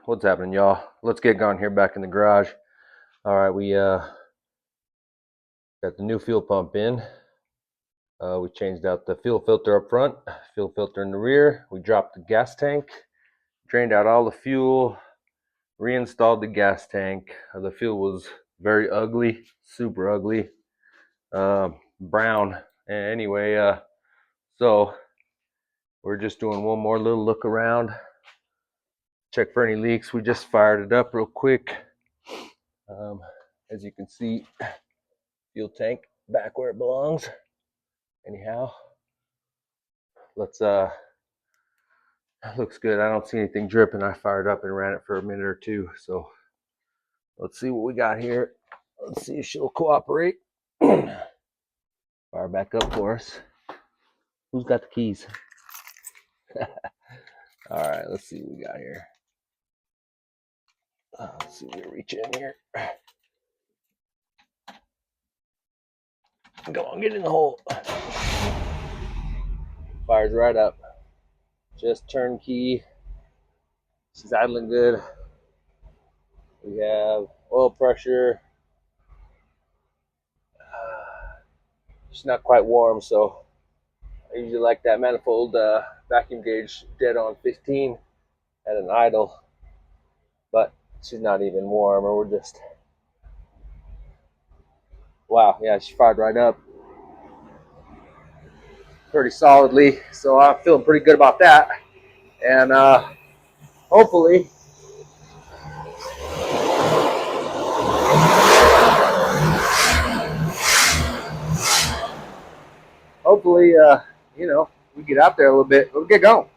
What's happening, y'all? Let's get going here back in the garage. All right, we got the new fuel pump in. We changed out the fuel filter up front, fuel filter in the rear. We dropped the gas tank, drained out all the fuel, reinstalled the gas tank. The fuel was very ugly, super ugly, brown. Anyway, so we're just doing one more little look around, check for any leaks. We just fired it up real quick. As you can see, fuel tank back where it belongs. Anyhow, let's looks good. I don't see anything dripping. I fired up and ran it for a minute or two, so let's see what we got here. Let's see if she'll cooperate. Fire back up for us. Who's got the keys? All right, let's see what we got here. Let's see if we can reach in here. Go on, get in the hole. Fires right up. Just turnkey. She's idling good. We have oil pressure. She's not quite warm, so I usually like that manifold vacuum gauge dead on 15 at an idle, but she's not even warm, or we're just, wow, yeah, she fired right up pretty solidly, so I'm feeling pretty good about that. And hopefully you know, we get out there a little bit. We'll get going.